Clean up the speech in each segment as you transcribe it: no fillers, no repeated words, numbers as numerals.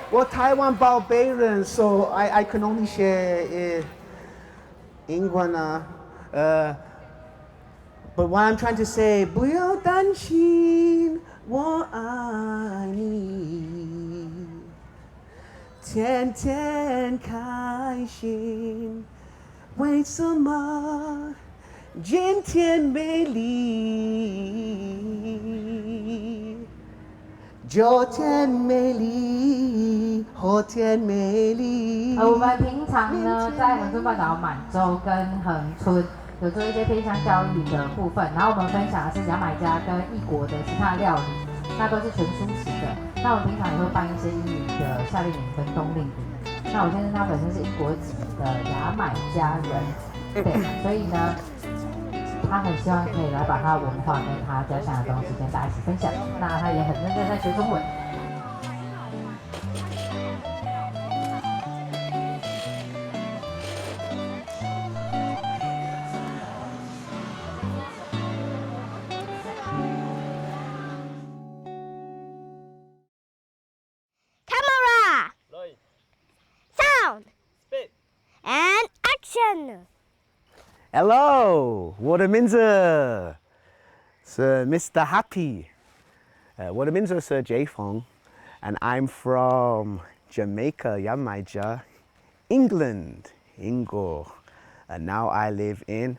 我台湾宝贝人 ，so I can only share 英文啊，but what I'm trying to say， 不要担心，我爱你，天天开心，为什么今天美丽？昨天美丽，后天美丽。我们平常呢，在恒春半岛满洲跟恒春有做一些偏乡教育的部分，然后我们分享的是牙买加跟异国的其他料理，那都是全蔬食的。那我们平常也会办一些英语的夏令营跟冬令营。那我先生他本身是英国籍的牙买加人，对，所以呢，他很希望可以来把他的文化跟他家乡的东西跟大家一起分享。那他也很认真在学中文。Camera, sound, and action. Hello， 我的名字是 Mr. Happy， 我的名字是 Zephon， and I'm from Jamaica, 牙买加 England, 英国 and now I live in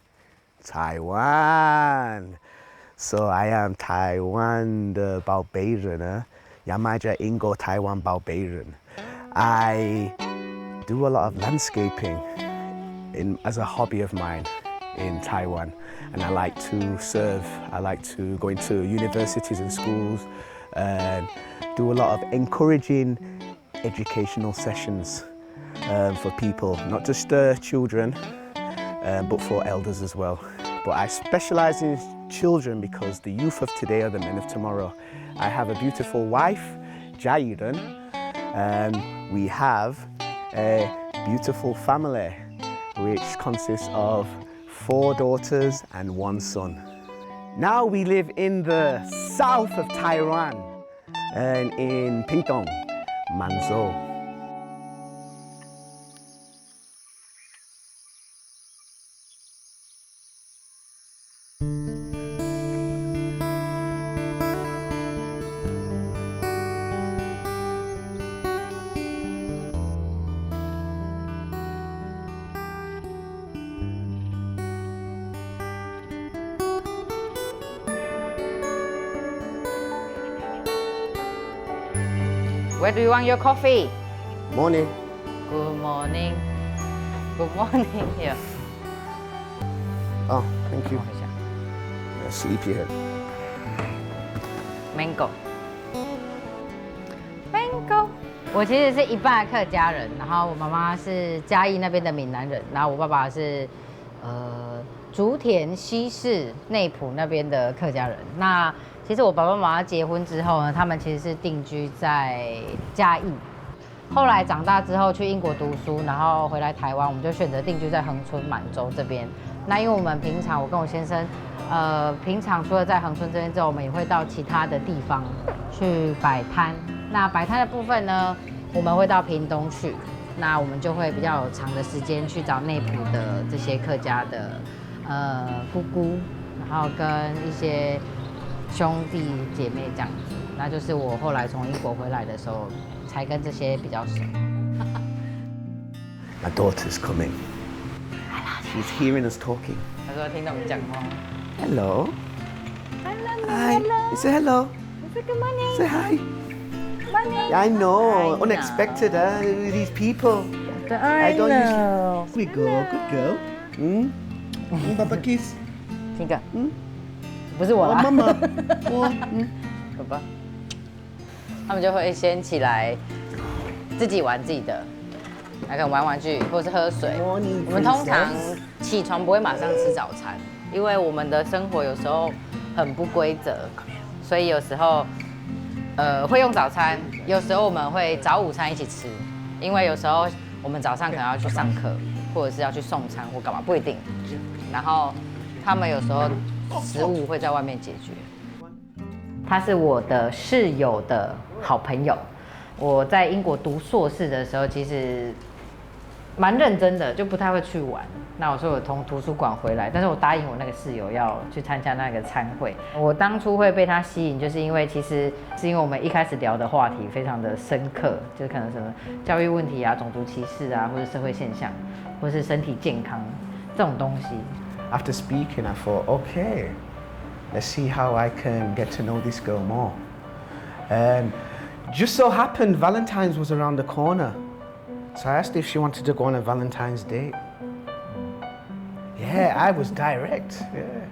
Taiwan. So I am 台湾的宝贝人啊，牙买加英国台湾宝贝人。I do a lot of landscaping as a hobby of mine in Taiwan, and I like to serve. I like to go into universities and schools and do a lot of encouraging educational sessions for people, not just children, but for elders as well. But I specialize in children because the youth of today are the men of tomorrow. I have a beautiful wife, Jaiden, and we have a beautiful family which consists of 4 daughters and 1 son. Now we live in the south of Taiwan and in Pingtung, Manzhou. Where do you want your coffee? Morning. Good morning. Good morning here. Oh, thank you. Sleepyhead. Mango. Mango. 我其实是一半的客家人，然后我妈妈是嘉义那边的闽南人，然后我爸爸是竹田西市内埔那边的客家人。那其实我爸爸妈妈结婚之后呢，他们其实是定居在嘉义。后来长大之后去英国读书，然后回来台湾，我们就选择定居在恒春满州这边。那因为我们平常我跟我先生，平常除了在恒春这边之后，我们也会到其他的地方去摆摊。那摆摊的部分呢，我们会到屏东去，那我们就会比较有长的时间去找内埔的这些客家的姑姑，然后跟一些兄弟姐妹这样子，那就是我后来从英国回来的时候，才跟这些比较熟。My daughter's coming. She's hearing us talking. 他说听到我们讲话。Hello. Hello. Hi. You say hello. Say good morning. Say hi. Morning. I know. I Unexpected, know. These people. I don't know. usually. We go. Good girl. Papa kiss. 听个。不是我啦。妈妈。好吧。他们就会先起来，自己玩自己的，可能玩玩具或是喝水。我们通常起床不会马上吃早餐，因为我们的生活有时候很不规则，所以有时候会用早餐，有时候我们会早午餐一起吃，因为有时候我们早上可能要去上课，或者是要去送餐或干嘛，不一定。然后他们有时候食物会在外面解决。他是我的室友的好朋友，我在英国读硕士的时候，其实蛮认真的，就不太会去玩。那我说我从图书馆回来，但是我答应我那个室友要去参加那个餐会。我当初会被他吸引，就是因为其实是因为我们一开始聊的话题非常的深刻，就是可能什么教育问题啊、种族歧视啊，或者社会现象，或是身体健康这种东西。After speaking, I thought, okay, let's see how I can get to know this girl more. Just so happened Valentine's was around the corner. So I asked if she wanted to go on a Valentine's date. Yeah, I was direct. Yeah.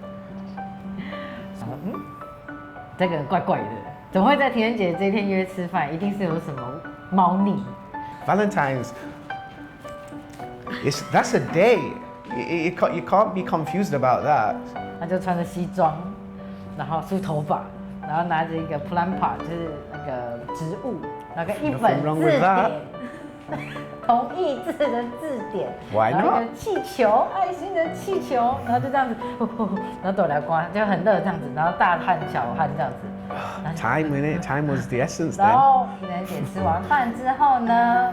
这个人怪怪的，怎么会在情人节这一天约吃饭？一定是有什么猫腻。Valentine's, that's a day. You can't be confused about that. 他就穿着西装，然后梳头发，然后拿着一个 plant pot， 就是那个植物，然后跟一本字典。同义字的字典，然后一个气球，爱心的气球，然后就这样子，然后抖来刮，就很热这样子，然后大汗小汗这样子。Time in it, time was the essence. 然后情人节吃完饭之后呢，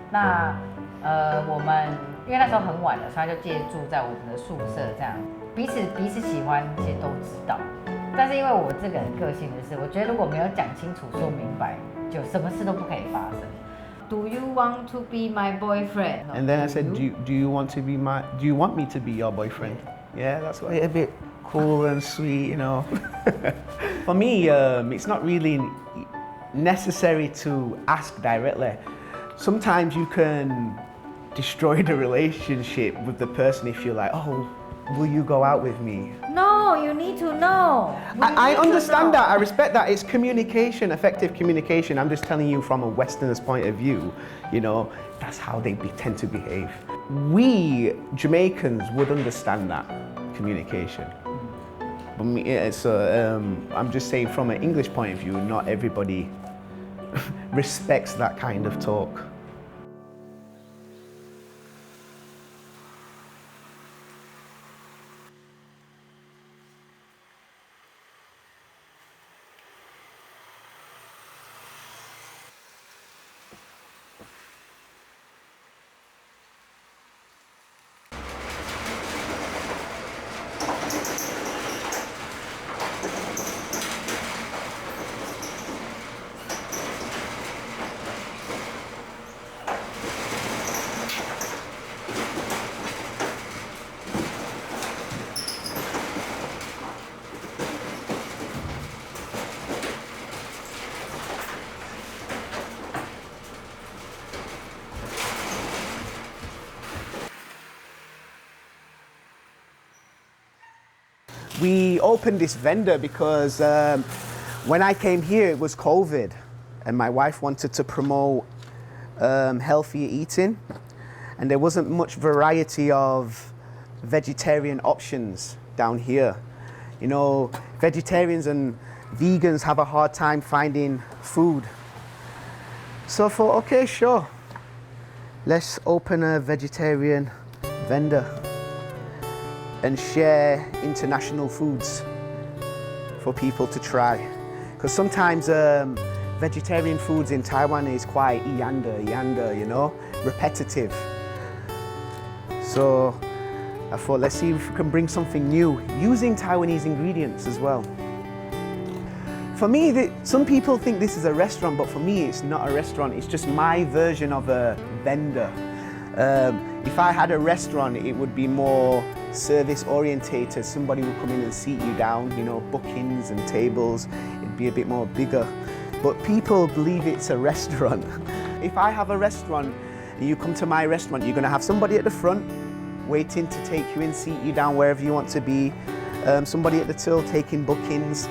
那我们因为那时候很晚了，所以他就借住在我们的宿舍，这样彼此喜欢，其实都知道。但是因为我这个人个性的是，我觉得如果没有讲清楚、说明白，就什么事都不可以发生。Do you want to be my boyfriend? And then I said, do you want me to be your boyfriend? Yeah, that's why a bit cool and sweet, you know. For me, it's not really necessary to ask directly. Sometimes you can destroy the relationship with the person if you're like, oh, will you go out with me? No, you need to know. I understand that. I respect that. It's communication, effective communication. I'm just telling you from a Westerner's point of view, you know, that's how they tend to behave. We Jamaicans would understand that communication. But I'm just saying from an English point of view, not everybody respects that kind of talk. We opened this vendor because when I came here it was COVID and my wife wanted to promote healthier eating and there wasn't much variety of vegetarian options down here. You know, vegetarians and vegans have a hard time finding food. So I thought, okay, sure, let's open a vegetarian vendor and share international foods for people to try. Because sometimes vegetarian foods in Taiwan is quite yanda, you know, repetitive. So I thought, let's see if we can bring something new using Taiwanese ingredients as well. For me, some people think this is a restaurant, but for me it's not a restaurant, it's just my version of a vendor. If I had a restaurant, it would be more service orientated. Somebody would come in and seat you down, you know, bookings and tables. It'd be a bit more bigger. But people believe it's a restaurant. If I have a restaurant and you come to my restaurant, you're going to have somebody at the front waiting to take you in, seat you down wherever you want to be. Somebody at the till taking bookings.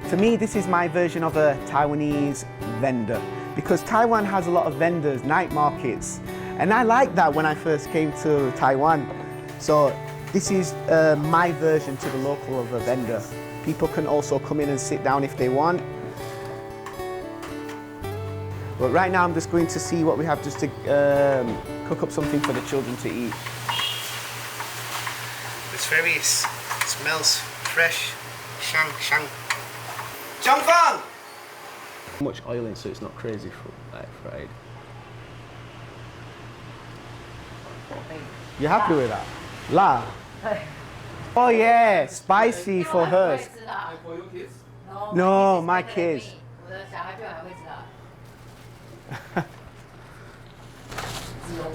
For me, this is my version of a Taiwanese vendor because Taiwan has a lot of vendors, night markets. And I liked that when I first came to Taiwan. So this is my version to the local of a vendor. People can also come in and sit down if they want. But right now I'm just going to see what we have just to cook up something for the children to eat. It smells fresh. Shang. Changfang! much oil in so it's not crazy fried. You happy with that? La. Oh yeah, spicy for hers. For your kids? No, my kids. 我的小孩居然还会吃辣，只有我，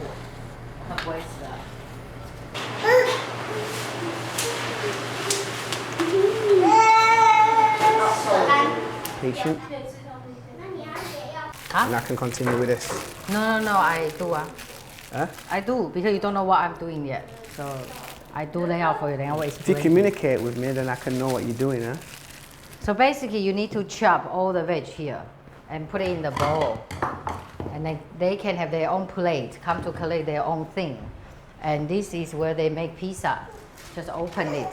他不会吃辣。Patient. Huh? And I can continue with this. No, I do Huh? I do because you don't know what I'm doing yet. So I do lay out for you. Then I will If you explain. communicate with me, then I can know what you're doing, huh? So basically, you need to chop all the veg here and put it in the bowl, and then they can have their own plate, come to collect their own thing, and this is where they make pizza. Just open it.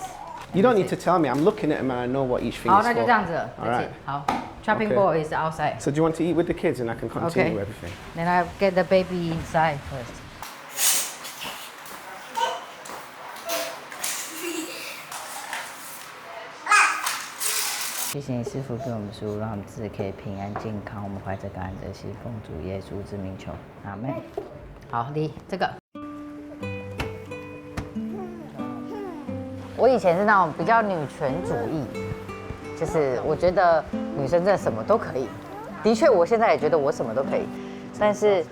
You don't need to tell me. I'm looking at them and I know what each thing 好， is 那就 for. 这样子了。 All That's right. it. 好，chopping Okay. board is outside. So do you want to eat with the kids and I can continue Okay. everything? Then I get the baby inside first. 谢谢你师父给我们食物，让我们自己可以平安健康。我们怀着感恩的心，奉主耶稣之名求，阿门。好，你这个，我以前是那种比较女权主义，就是我觉得女生真的什么都可以。的确，我现在也觉得我什么都可以，但是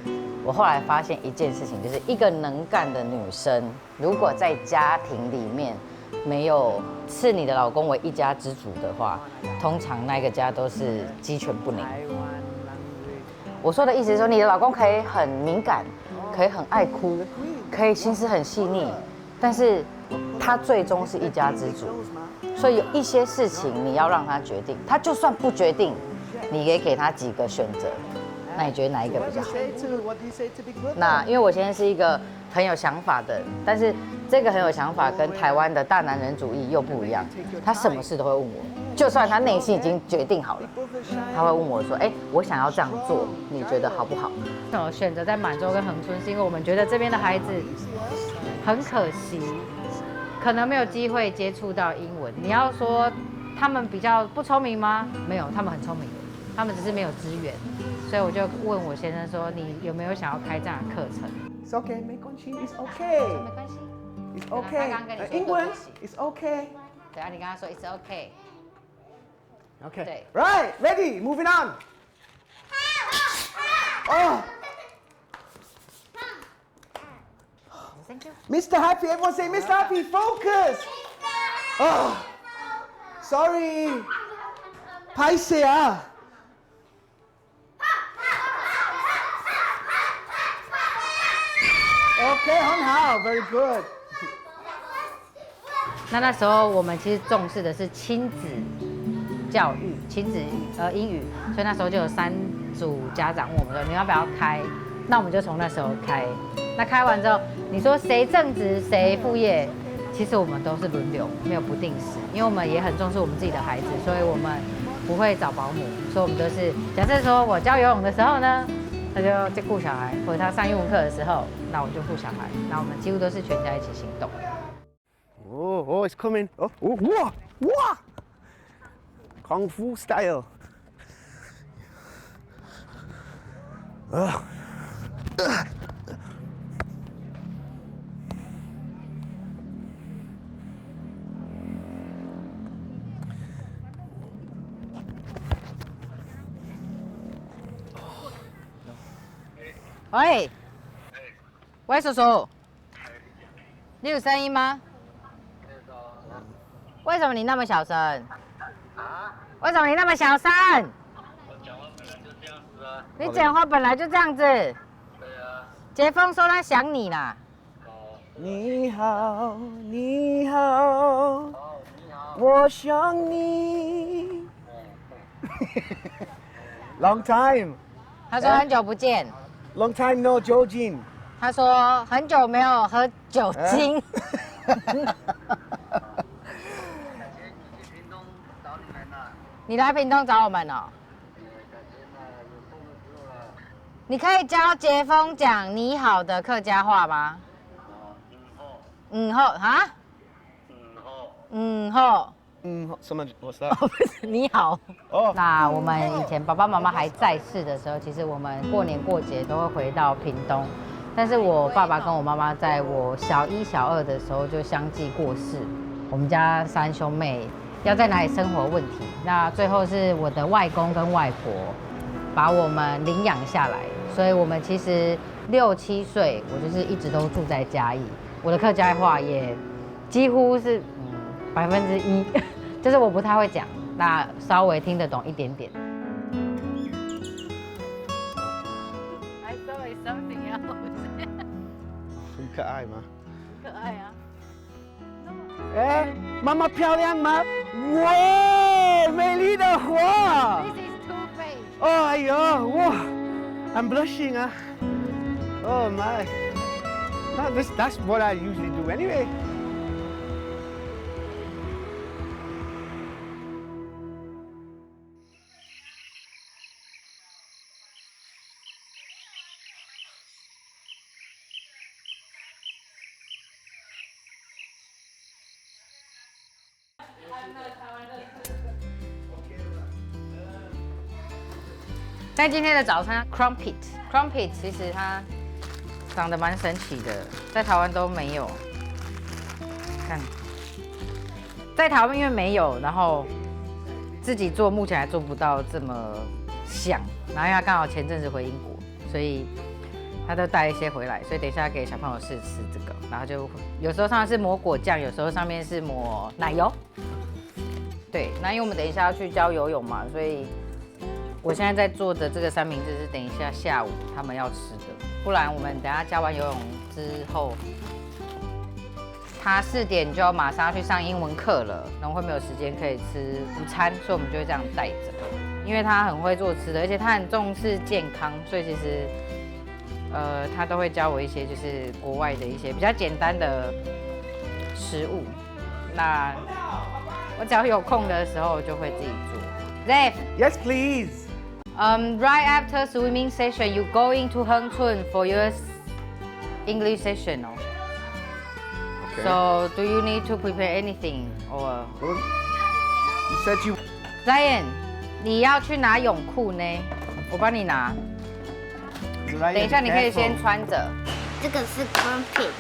我后来发现一件事情，就是一个能干的女生，如果在家庭里面没有视你的老公为一家之主的话，通常那个家都是鸡犬不宁。我说的意思是说，你的老公可以很敏感，可以很爱哭，可以心思很细腻，但是他最终是一家之主，所以有一些事情你要让他决定，他就算不决定，你也给他几个选择，那你觉得哪一个比较好？那因为我现在是一个很有想法的人，但是这个很有想法跟台湾的大男人主义又不一样，他什么事都会问我，就算他内心已经决定好了，他会问我说：“哎，我想要这样做，你觉得好不好？”我选择在满洲跟恒春，是因为我们觉得这边的孩子很可惜，可能没有机会接触到英文。你要说他们比较不聪明吗？没有，他们很聪明，他们只是没有资源。所以我就问我先生说：“你有没有想要开这样的课程？” It's okay, 没关系 It's okay. 没关系。 It's okay. 他刚跟你说 England, 对不起 it's okay. 对啊，你跟他说 It's okay。 Okay. 对。 Right, ready, moving on. Oh, Thank you。 Mr. Happy, everyone say Mr. Happy, focus. Oh, sorry. Paise ah. Okay, 很好 very good. 那时候我们其实重视的是亲子教育、亲子英语，所以那时候就有3组家长问我们说：“你要不要开？”那我们就从那时候开。那开完之后，你说谁正职谁副业，其实我们都是轮流，没有不定时，因为我们也很重视我们自己的孩子，所以我们不会找保姆，所以我们都是假设说我教游泳的时候呢，他就在顾小孩，或者他上英文课的时候，那我就顾小孩，那我们几乎都是全家一起行动。Oh, oh, it's coming. Oh, oh, whoa, whoa. Kung Fu style.喂，喂，叔叔，你有声音吗？为什么你那么小声？为什么你那么小声？你讲话本来就这样子。杰峰说他想你啦。你好，你好，我想你。Long time. 他说很久不见。Long time no 酒精。他说很久没有喝酒精。你来屏东找我们哦。你可以教杰峰讲你好的客家话吗？嗯后啊？嗯后什么？我说哦，不是，你好。哦，那我们以前爸爸妈妈还在世的时候，其实我们过年过节都会回到屏东。但是我爸爸跟我妈妈在我小1、小2的时候就相继过世。我们家3兄妹要在哪里生活的问题，那最后是我的外公跟外婆把我们领养下来，所以我们其实6、7岁，我就是一直都住在嘉义。我的客家话也几乎是1%，就是我不太会讲，那稍微听得懂一点点。I saw something else。很可爱吗？可爱啊！哎，妈妈漂亮吗？哇，美丽的花！ This is too fake。哦，哎呦，哇 ，I'm blushing 啊！ Oh my! No, that's what I usually do anyway. 但今天的早餐 crumpet 其实它长得蛮神奇的，在台湾都没有。看，在台湾因为没有，然后自己做目前还做不到这么像。然后因为他刚好前阵子回英国，所以他都带一些回来，所以等一下给小朋友试吃这个。然后就有时候上面是抹果酱，有时候上面是抹奶油。对，那因为我们等一下要去教游泳嘛，所以我现在在做的这个三明治是等一下下午他们要吃的，不然我们等一下教完游泳之后，他4点就要马上要去上英文课了，然后会没有时间可以吃午餐，所以我们就会这样带着。因为他很会做吃的，而且他很重视健康，所以其实他都会教我一些就是国外的一些比较简单的食物。那我只要有空的时候就会自己做。Zephon. Yes, please. Right after swimming session, you going to Heng Chun for your English session, no? Okay. So, do you need to prepare anything or? You said you. Zion, 你要去拿泳裤呢？我帮你拿。等一下，你可以先穿着。这个是 crumpet，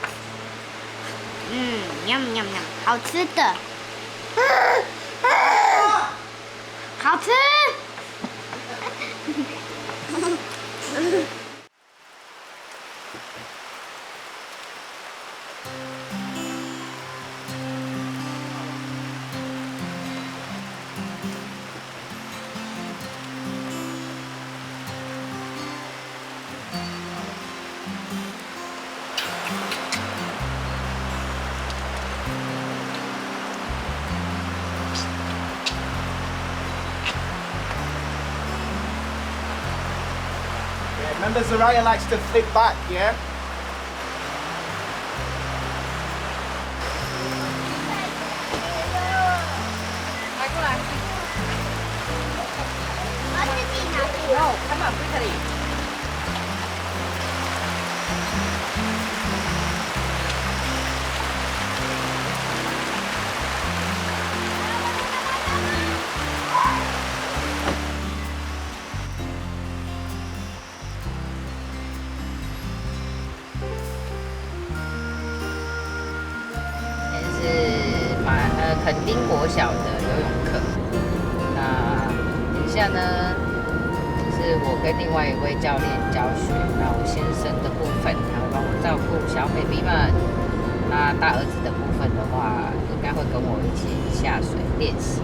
喵喵喵，好吃的，好吃。Remember, Zariah likes to flip back, yeah? 来过来。我自己拿。No, come on, quickly. 垦丁国小的游泳课，那等一下呢是我跟另外一位教练教学，那我先生的部分他会帮我照顾小 baby 们，那大儿子的部分的话，应该会跟我一起下水练习。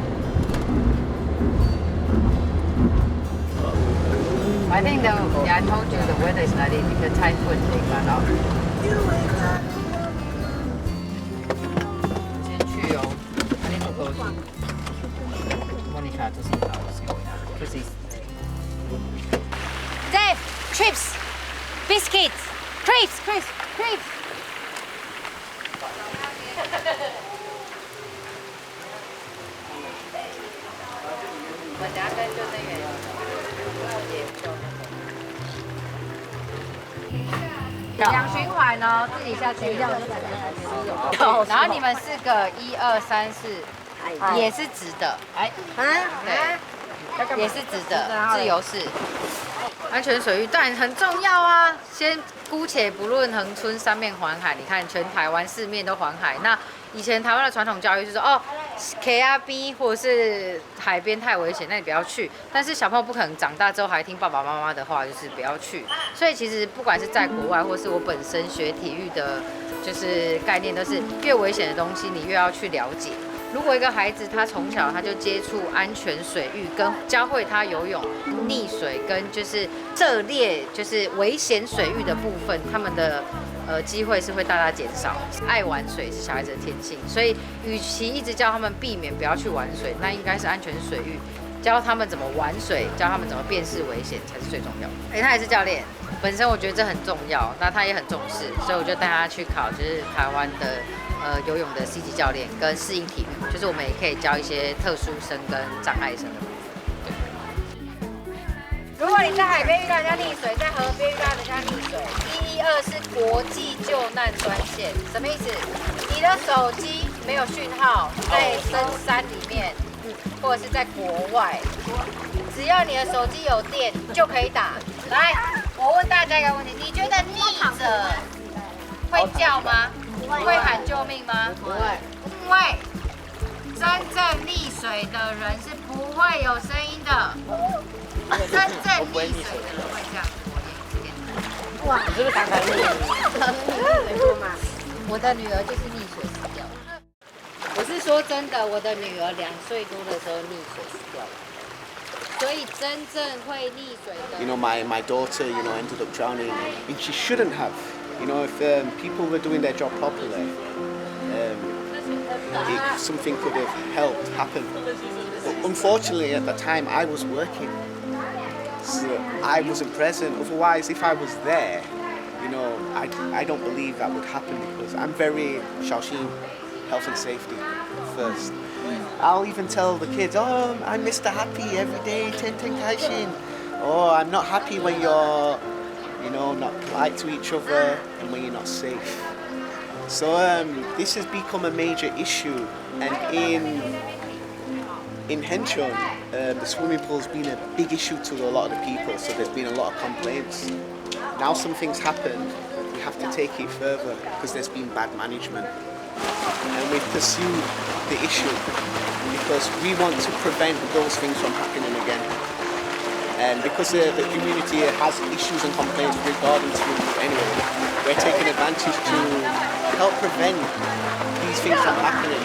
I think I told you the weather is not in the typhoon thing, but no. 先去哦。Monica 这是一道这是 Zephon, chips, biscuits, crepes. 我等下跟就那个两循环哦，自己下去，然后你们4个1、2、3、4。也是直的，对，也是直的，自由式。安全水域当然很重要啊。先姑且不论恒春三面环海，你看全台湾四面都环海。那以前台湾的传统教育就是说，哦 ，KRB 或者是海边太危险，那你不要去。但是小朋友不可能长大之后还听爸爸妈妈的话，就是不要去。所以其实不管是在国外，或是我本身学体育的，就是概念都是越危险的东西，你越要去了解。如果一个孩子他从小他就接触安全水域，跟教会他游泳、溺水，跟就是涉猎就是危险水域的部分，他们的机会是会大大减少。爱玩水是小孩子的天性，所以与其一直教他们避免不要去玩水，那应该是安全水域，教他们怎么玩水，教他们怎么辨识危险才是最重要的。他也是教练，本身我觉得这很重要，那他也很重视，所以我就带他去考，就是台湾的。游泳的 C 级教练跟适应体育，就是我们也可以教一些特殊生跟障碍生的部分。如果你在海边遇到人家溺水，在河边遇到人家溺水，112是国际救难专线，什么意思？你的手机没有讯号，在深山里面，或者是在国外，只要你的手机有电就可以打。来，我问大家一个问题，你觉得溺者会叫吗？会喊救命吗？不会，因为真正溺水的人是不会有声音的。真正溺水的人会这样。哇，你是不是刚才溺水嘛？我的女儿就是溺水死掉的。我是说真的，我的女儿2岁多的时候溺水死掉了。所以真正会溺水的。You know, my daughter, ended up drowning, and she shouldn't have. If people were doing their job properly, something could have helped happen. But unfortunately, at the time, I was working, so I wasn't present. Otherwise, if I was there, I don't believe that would happen because I'm very Shaoxing, health and safety first. I'll even tell the kids, oh, I'm Mr. Happy every day, 10 开心. Oh, I'm not happy when you're not polite to each other and when you're not safe. So this has become a major issue, and in Henchon, the swimming pool has been a big issue to a lot of the people, so there's been a lot of complaints. Now something's happened, we have to take it further because there's been bad management. And we've pursued the issue because we want to prevent those things from happening again. And because the community has issues and complaints regarding swimming pool anyway, we're taking advantage to help prevent these things from happening,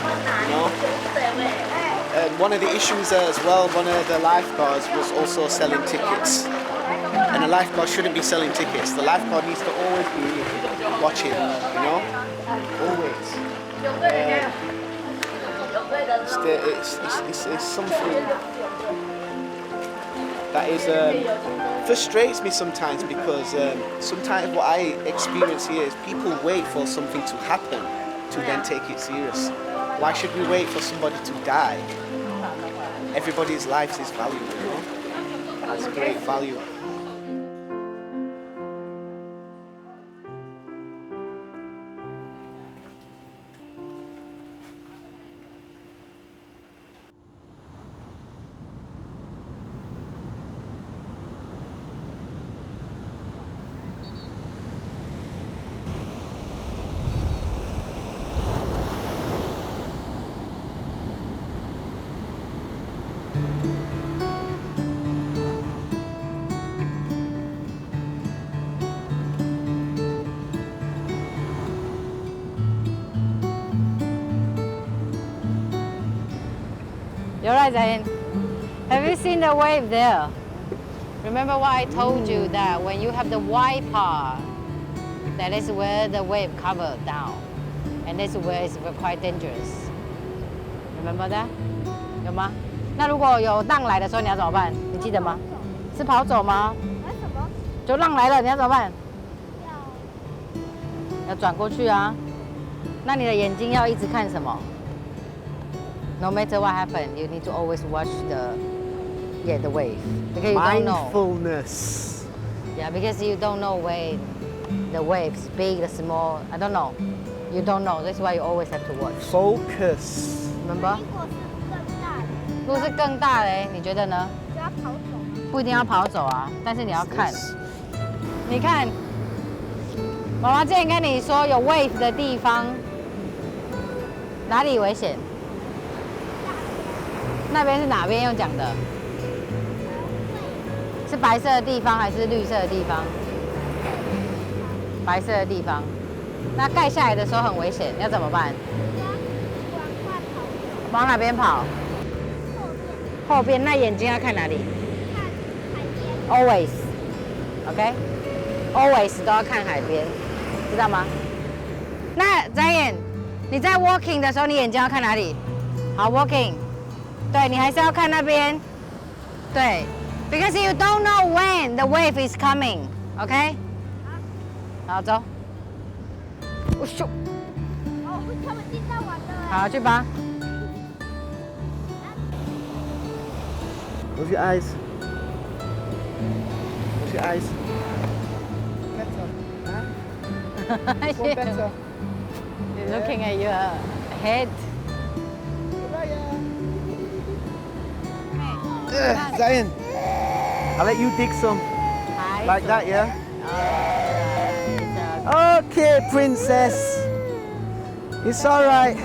one of the issues as well, one of the lifeguards was also selling tickets. And a lifeguard shouldn't be selling tickets. The lifeguard needs to always be watching, always. It's something that frustrates me sometimes because sometimes what I experience here is people wait for something to happen to then take it serious. Why should we wait for somebody to die? Everybody's life is valuable, Has great value. You're right, Zain. Have you seen the wave there? Remember what I told you that when you have the white part, that is where the wave cover down, and this is where it's quite dangerous. Remember that? 有吗？那如果有浪来的时候，你要怎么办？你记得吗？是跑走吗？什么？就浪来了，你要怎么办？要转过去啊。那你的眼睛要一直看什么？ No matter what happens, you need to always watch the wave because you don't know. Mindfulness. Yeah, because you don't know where the waves, big, the small. I don't know. You don't know. That's why you always have to watch. Focus. Remember? 苹果是如果是更大嘞，你觉得呢？就要跑走吗？不一定要跑走啊，但是你要看。你看，妈妈之前跟你说有 wave 的地方，哪里危险？那边是哪边用讲的？是白色的地方还是绿色的地方？白色的地方。那盖下来的时候很危险，要怎么办？往哪边跑？后边。那眼睛要看哪里？Always，OK？Always 都要看海边，知道吗？那Zion，你在 walking 的时候，你眼睛要看哪里？好 ，walking， 对你还是要看那边，对 ，because you don't know when the wave is coming，OK？好，走。我咻。哦，他们进到玩了。好，去吧。Close your eyes. Close your eyes. Better. He's looking at your head. Zion, I'll let you dig some. Like that, yeah? Okay, princess. It's all right.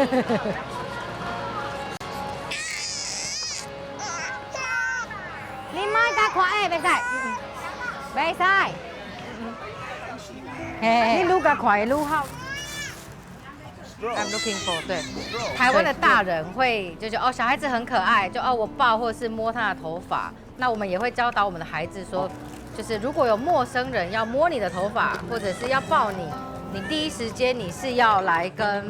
你莫甲看，袂使，袂使。你愈甲看，愈好。I'm looking for 对，台湾的大人会就觉得哦，小孩子很可爱，就哦我抱或者是摸他的头发。那我们也会教导我们的孩子说，就是如果有陌生人要摸你的头发，或者是要抱你，你第一时间你是要来跟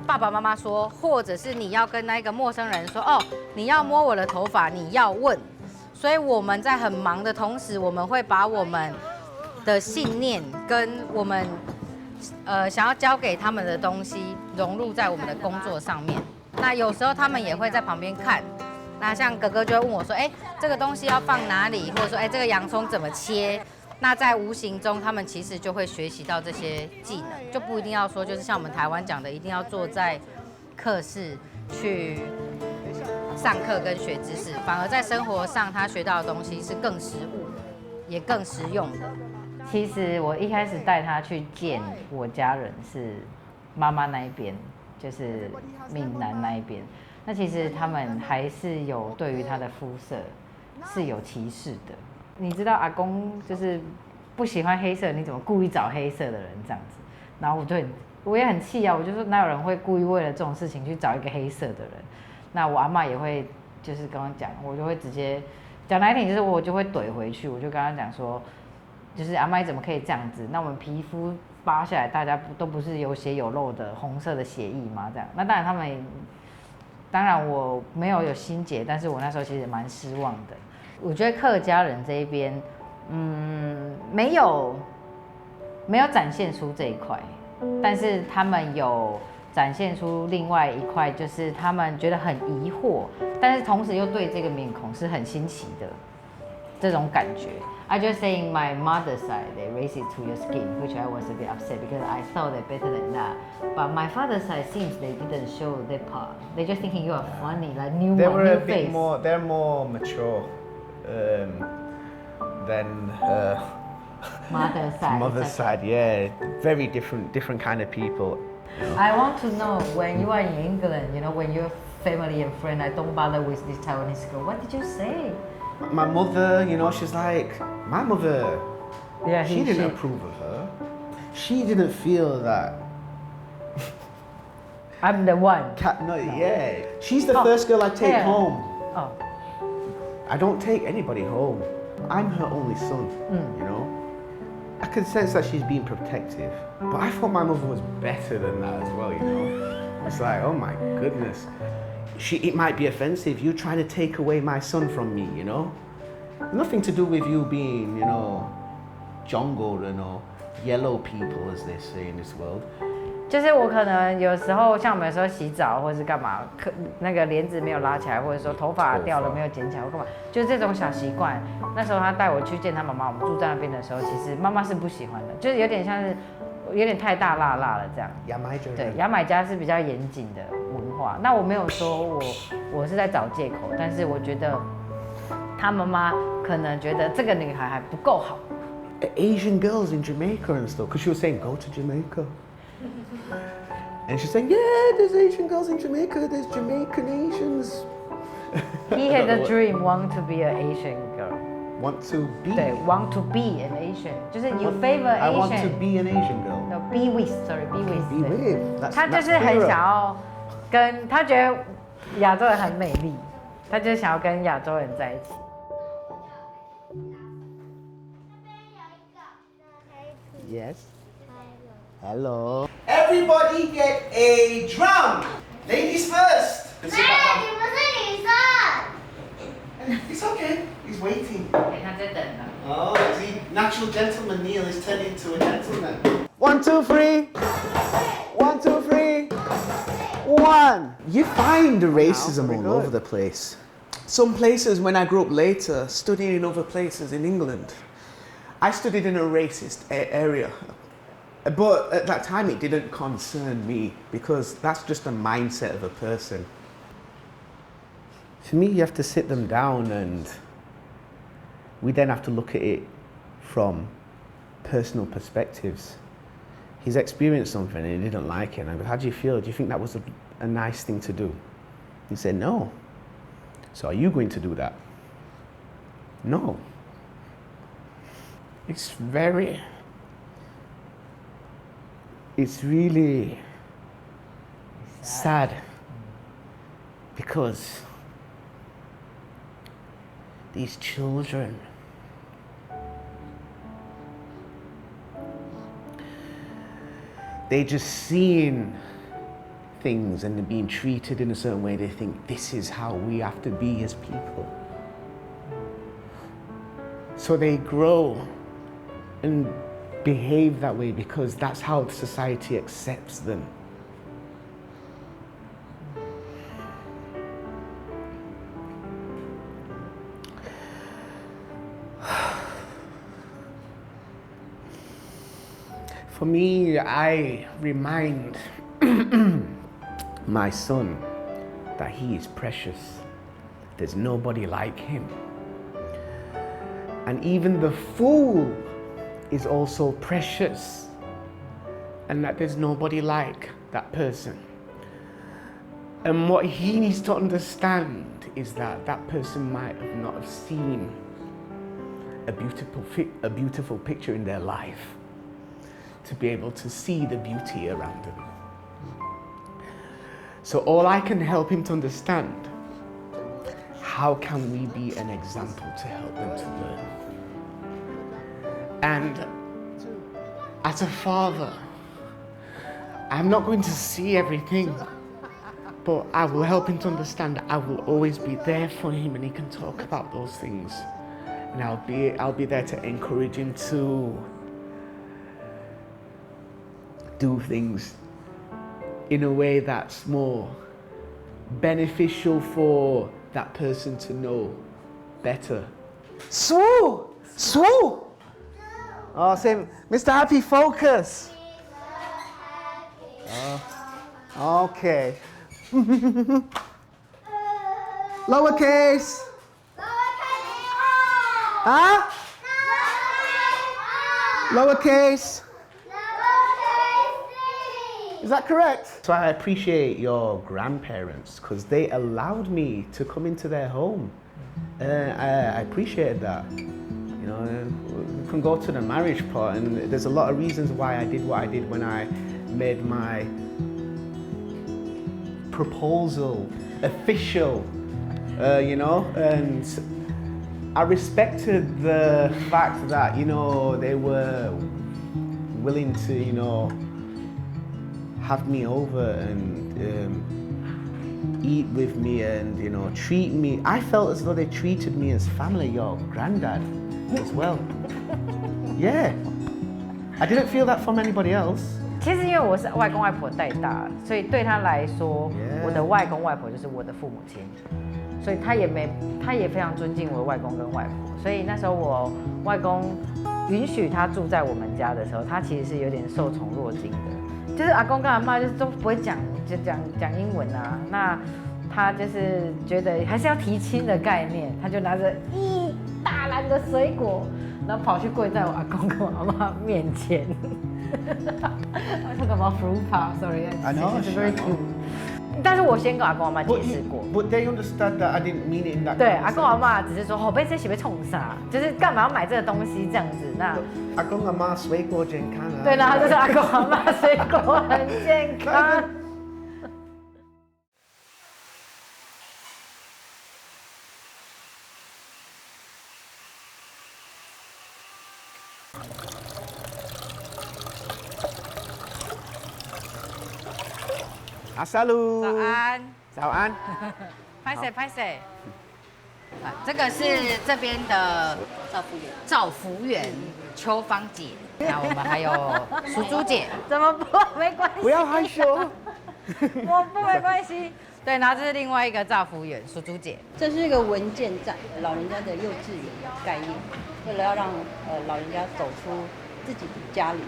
爸爸妈妈说，或者是你要跟那个陌生人说，哦，你要摸我的头发，你要问。所以我们在很忙的同时，我们会把我们的信念跟我们想要教给他们的东西融入在我们的工作上面。那有时候他们也会在旁边看。那像哥哥就会问我说，哎，这个东西要放哪里？或者说，哎，这个洋葱怎么切？那在无形中，他们其实就会学习到这些技能，就不一定要说，就是像我们台湾讲的，一定要坐在课室去上课跟学知识，反而在生活上他学到的东西是更实务，也更实用的。其实我一开始带他去见我家人是妈妈那一边，就是闽南那一边。那其实他们还是有对于他的肤色是有歧视的。你知道阿公就是不喜欢黑色，你怎么故意找黑色的人这样子？然后我也很气啊，我就说哪有人会故意为了这种事情去找一个黑色的人？那我阿嬷也会就是跟我讲，我就会直接讲难听，就是我就会怼回去，我就跟他讲说，就是阿嬷怎么可以这样子？那我们皮肤扒下来，大家都不是有血有肉的红色的血液吗？这样，那当然当然我没有心结，但是我那时候其实蛮失望的。我觉得客家人这一边，没有展现出这一块，但是他们有展现出另外一块，就是他们觉得很疑惑，但是同时又对这个面孔是很新奇的这种感觉。I just saying my mother's side, they raise it to your skin, which I was a bit upset because I thought they're better than that. But my father's side seems they didn't show that part. They're just thinking you are funny, like new face. They're more mature than her mother's side, yeah. Very different kind of people. I want to know when you are in England, when you're family and friend. I don't bother with this Taiwanese girl. What did you say? My mother, you know, she's like, my mother, Yeah, she didn't approve of her. She didn't feel that. I'm the one. Yeah. She's the first girl I take home. Oh. I don't take anybody home. I'm her only son, you know. I can sense that she's being protective, but I thought my mother was better than that as well, you know. It's like, oh my goodness. It might be offensive, you trying to take away my son from me, you know. Nothing to do with you being, you know, jungle, you know, yellow people as they say in this world. 就是我可能有时候像我们有时候洗澡或者是干嘛，那个帘子没有拉起来，或者说头发掉了没有剪起来，或干嘛，就是这种小习惯。那时候他带我去见他妈妈，我们住在那边的时候，其实妈妈是不喜欢的，就是有点像是有点太大辣了这样。对，牙买加是比较严谨的文化。那我没有说我是在找借口，但是我觉得他妈妈可能觉得这个女孩还不够好。Asian girls in Jamaica and stuff, because she was saying go to Jamaica. And she's saying, yeah, there's Asian girls in Jamaica, there's Jamaican Asians. He had a dream, want to be an Asian girl. Want to be? 对 ，want to be an Asian， 就是 you favor Asian. I want to be an Asian girl. No, be with, sorry, be with. Be with. 他就是很想要跟他觉得亚洲人很美丽，他就想要跟亚洲人在一起。Yes. Hello. Everybody get a drum. Ladies first. It's okay. He's waiting. 他在等呢。Oh, see, natural gentleman Neil is turning into a gentleman. 1, 2, 3. 1, 2, 3. 1. You find racism all over the place. Some places, when I grew up later, studying in other places in England, I studied in a racist area. But at that time, it didn't concern me because that's just the mindset of a person. For me, you have to sit them down and we then have to look at it from personal perspectives. He's experienced something and he didn't like it. And I go, how do you feel? Do you think that was a nice thing to do? He said, no. So are you going to do that? No. It's really sad because these children, they're just seeing things and they're being treated in a certain way. They think this is how we have to be as people. So they grow and behave that way because that's how society accepts them. For me, I remind my son that he is precious. There's nobody like him. And even the fool is also precious, and that there's nobody like that person. And what he needs to understand is that that person might have not have seen a beautiful picture in their life to be able to see the beauty around them. So all I can help him to understand, how can we be an example to help them to learn? And as a father, I'm not going to see everything, but I will help him to understand that I will always be there for him and he can talk about those things. And I'll be there to encourage him to do things in a way that's more beneficial for that person to know better. Swoo! Swoo! Oh, say, Mr. Happy, focus. Okay. Lowercase. Huh? Lowercase. Is that correct? So I appreciate your grandparents because they allowed me to come into their home. I appreciated that. You know, we can go to the marriage part, and there's a lot of reasons why I did what I did when I made my proposal official. You know, and I respected the fact that, you know, they were willing to, you know, have me over and eat with me and, you know, treat me. I felt as though they treated me as family, your granddad as well. Yeah. I didn't feel that from anybody else. 其实因为我是外公外婆带大，所以对他来说， Yeah. 我的外公外婆就是我的父母亲。所以他也非常尊敬我的外公跟外婆，所以那时候我外公允许他住在我们家的时候，他其实是有点受宠若惊的。就是阿公跟阿嬷就是都不会讲英文啊，那他就是觉得还是要提亲的概念，他就拿着一大篮的水果，然后跑去跪在我阿公跟我阿嬷面前。I talk about fruit pie, sorry, I know, it's very cute. 但是我先跟阿公阿妈解释过 But they understood that I didn't mean it in that. 对，阿公阿妈只是说，哦，被这些被冲啥，就是干嘛要买这个东西这样子。那阿公阿妈水果健康啊。对，然后就是阿公阿妈水果很健康。阿萨鲁。早安。早安。拍谁？这个是这边的赵福员秋芳姐，那我们还有淑珠姐，怎么不没关系？不要害羞。我不没关系。对，然后这是另外一个赵福员淑珠姐，这是一个文件站，老人家的幼稚园概念，为了要让老人家走出自己的家里，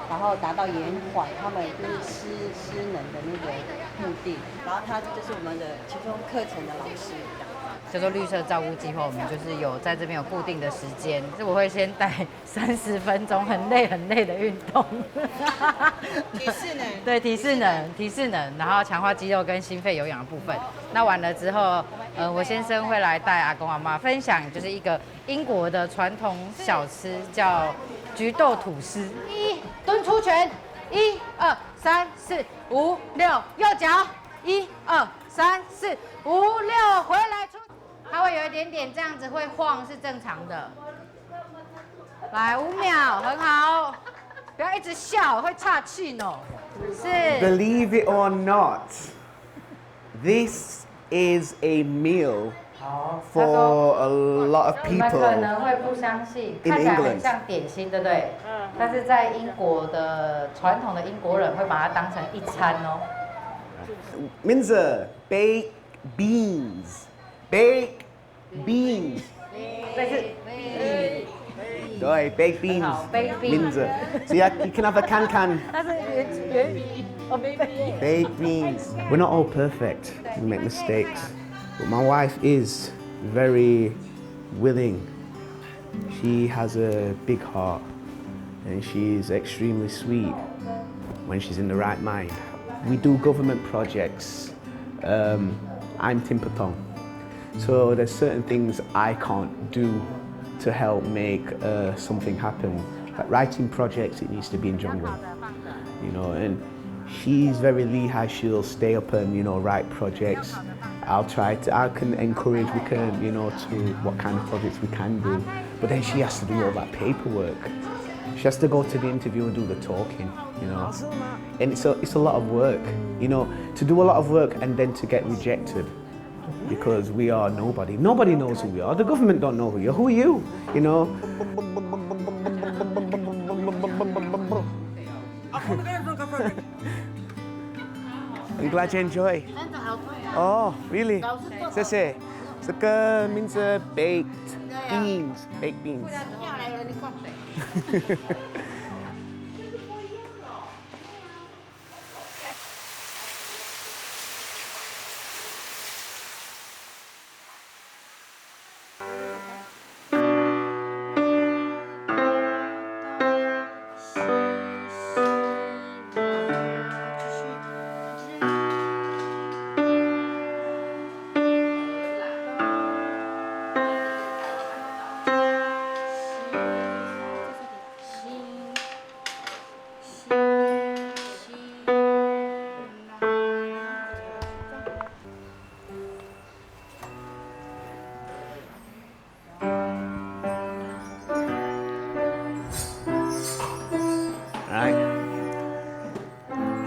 然后达到延缓他们就是失能的那个目的。然后他就是我们的其中课程的老师。叫做绿色照顾计划，我们就是有在这边有固定的时间，我会先带30分钟很累的运动，体适能，对，体适能，然后强化肌肉跟心肺有氧的部分。那完了之后，我先生会来带阿公阿妈分享，就是一个英国的传统小吃叫菊豆吐司。蹲出拳，1、2、3、4、5、6，右脚，1、2、3、4、5、6，回来出。它会有一点点这样子会晃，是正常的。来5秒，很好，不要一直笑，会岔气呢。是。Believe it or not, this is a meal for a lot of 你们 people 可能会不相信， in 看起来很 England. 像点心，对不对？但是在英国的传统的英国人会把它当成一餐哦。Minza, baked beans. Baked beans. 这是 Right, baked beans. 好，baked beans. Minza. So yeah, you can have a can. 它是Baked beans. We're not all perfect. We make mistakes. But my wife is very willing. She has a big heart and she's extremely sweet when she's in the right mind. We do government projects. I'm Timpatong. So there's certain things I can't do to help make something happen. Like writing projects, it needs to be in jungle. You know, and she's very lehigh. She'll stay up and, you know, write projects. I can encourage, we can, you know, to what kind of projects we can do. But then she has to do all that paperwork. She has to go to the interview and do the talking, you know. And it's a lot of work, you know, to do a lot of work and then to get rejected because we are nobody. Nobody knows who we are. The government don't know who you are. Who are you? You know? I'm glad you enjoy. Oh, really? 谢谢。这个名字 baked beans. Baked beans.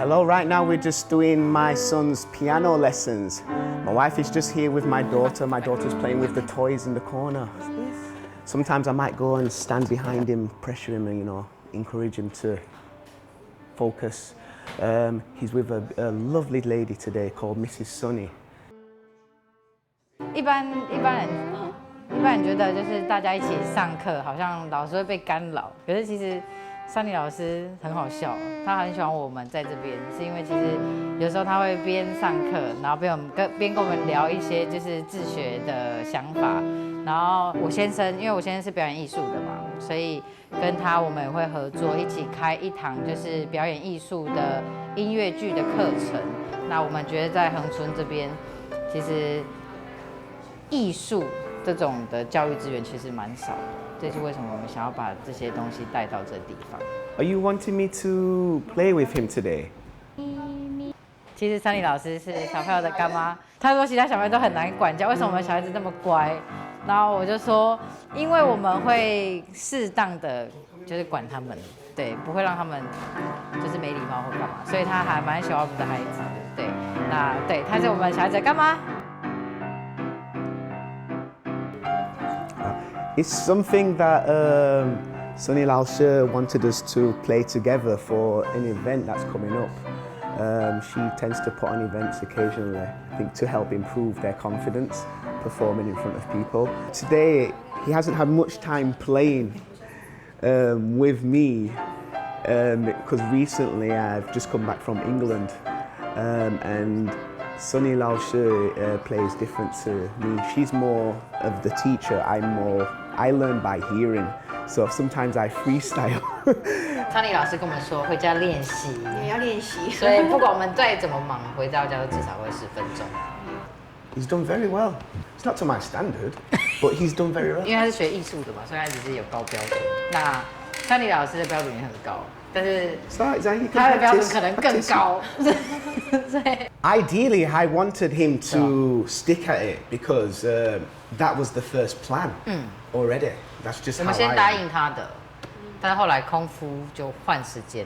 Hello, right now we're just doing my son's piano lessons. My wife is just here with my daughter. My daughter's playing with the toys in the corner. Sometimes I might go and stand behind him, pressure him and, encourage him to focus. He's with a lovely lady today called Mrs. Sunny. 一般人觉得就是大家一起上课，好像老师会被干扰。可是其实珊妮老师很好笑，他很喜欢我们在这边，是因为其实有时候他会边上课，然后边跟我们聊一些就是自学的想法。然后因为我先生是表演艺术的嘛，所以跟他我们也会合作，一起开一堂就是表演艺术的音乐剧的课程。那我们觉得在恒春这边，其实艺术这种的教育资源其实蛮少，这是为什么我们想要把这些东西带到这地方。Are you wanting me to play with him today? 其实珊妮老师是小朋友的干妈，她说其他小朋友都很难管教，为什么我们小孩子这么乖？然后我就说，因为我们会适当的就是管他们，对，不会让他们就是没礼貌或干嘛，所以他还蛮喜欢我们的孩子的，对，那对，他是我们小孩子的干妈。It's something that Sunny Laosha wanted us to play together for an event that's coming up. She tends to put on events occasionally, I think, to help improve their confidence performing in front of people. Today, he hasn't had much time playing with me because recently I've just come back from England and Sunny Laosha plays different to me. She's more of the teacher, I learn by hearing, so sometimes I freestyle. 昌丽老师跟我们说回家练习，也要练习。所以不管我们再怎么忙，回到家都至少会10分钟。He's done very well. It's not to my standard, but he's done very well. 因为他是学艺术的嘛，所以他只是有高标准。那昌丽老师的标准也很高，但是他的标准可能更高。Ideally, I wanted him to stick at it because that was the first plan already. That's just 我 how 们 I 先答 am. 应他的，但后来空腹就换时间。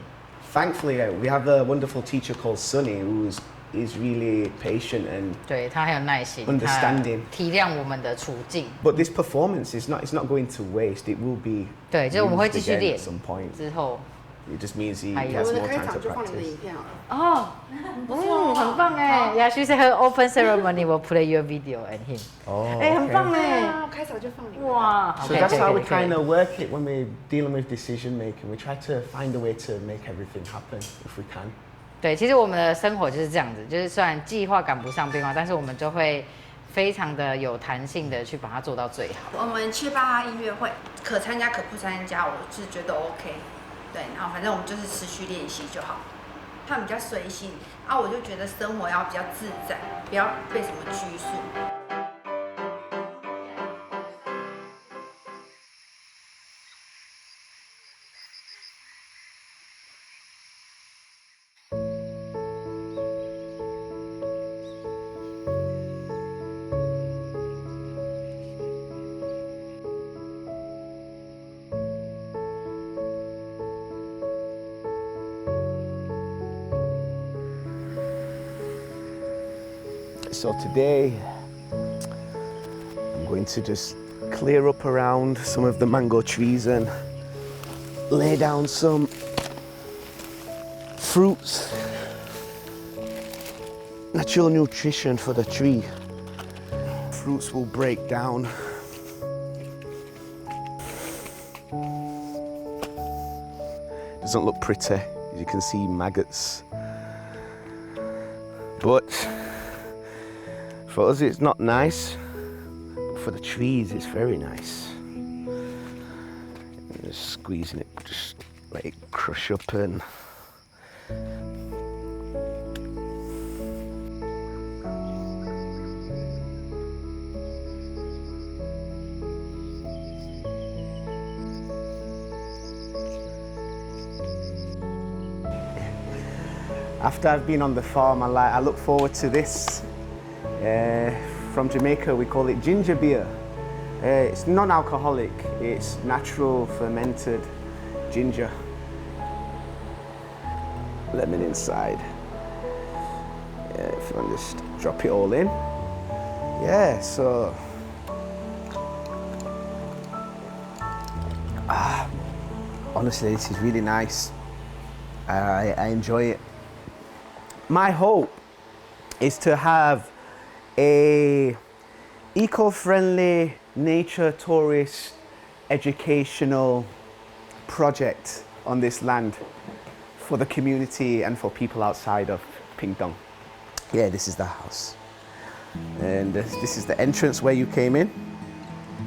Thankfully, we have a wonderful teacher called Sunny who is really patient and 对他很有耐心， understanding. 体谅我们的处境。 But this performance is not going to waste. It will be 对，就是我们会继续 used again 练 at some point. 之后。 It just means he 还有 has 我们的 more 开 time 场 to 就放你的 practice. 影片好了。哦，很棒哎！Yeah, she said her open ceremony will play your video and him. Oh, 哎，很 okay. 棒哎！开场就放你。哇 So that's how we kind of work it when we're dealing with decision making. We try to find a way to make everything happen if we can. 对，其实我们的生活就是这样子，就是虽然计划赶不上变化，但是我们就会非常的有弹性的去把它做到最好。我们788音乐会可参加可不参加，我是觉得 OK。对，然后反正我们就是持续练习就好。他们比较随性啊，我就觉得生活要比较自在，不要被什么拘束。So today, I'm going to just clear up around some of the mango trees and lay down some fruits, natural nutrition for the tree. Fruits will break down. Doesn't look pretty, as you can see maggots. But for us, it's not nice. But for the trees, it's very nice. And just squeezing it, just let it crush up and. After I've been on the farm, I look forward to this. From Jamaica, we call it ginger beer. It's non-alcoholic, it's natural fermented ginger. lemon inside. Yeah, if you want to just drop it all in. Yeah, so honestly, this is really nice. I enjoy it. My hope is to have a eco-friendly nature tourist educational project on this land for the community and for people outside of Pingdong. Yeah, this is the house. And this is the entrance where you came in.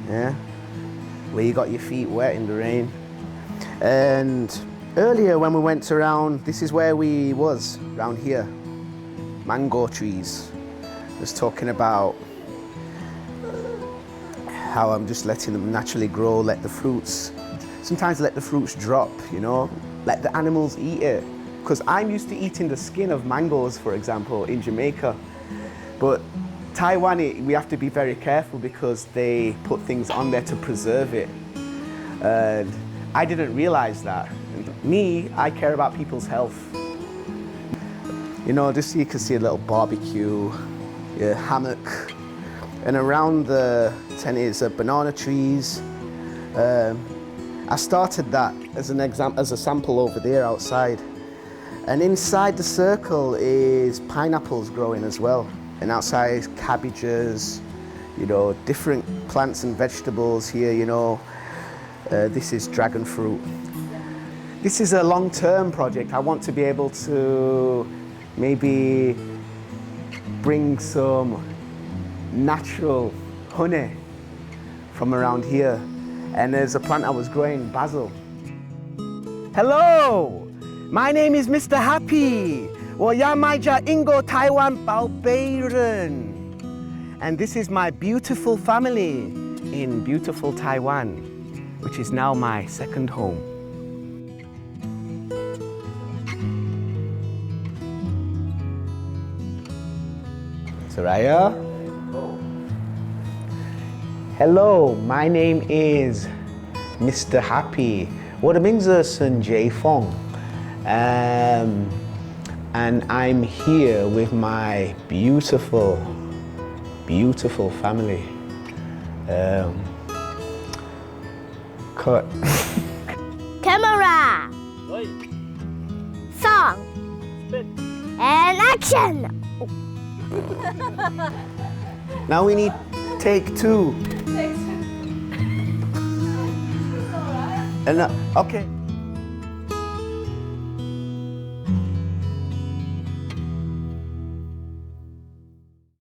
Yeah, where you got your feet wet in the rain. And earlier when we went around, this is where we was, around here. Mango trees. Just talking about how I'm just letting them naturally grow, let the fruits, sometimes let the fruits drop, you know, let the animals eat it. Because I'm used to eating the skin of mangoes, for example, in Jamaica. But Taiwan, we have to be very careful because they put things on there to preserve it. And I didn't realize that. Me, I care about people's health. You know, just so you can see a little barbecue, a hammock. And around the tent is banana trees. I started that as an example, as a sample over there outside. And inside the circle is pineapples growing as well. And outside is cabbages, you know, different plants and vegetables here, you know. This is dragon fruit. This is a long-term project. I want to be able to maybe bring some natural honey from around here. And there's a plant I was growing, basil. Hello, my name is Mr. Happy. 我牙买加英国台湾宝贝人. And this is my beautiful family in beautiful Taiwan, which is now my second home. Soraya. Hello, my name is Mr. Happy. 我的名字是 Zephon. And I'm here with my beautiful, beautiful family. Cut. Camera. Song. And action. Now we need take two. And okay.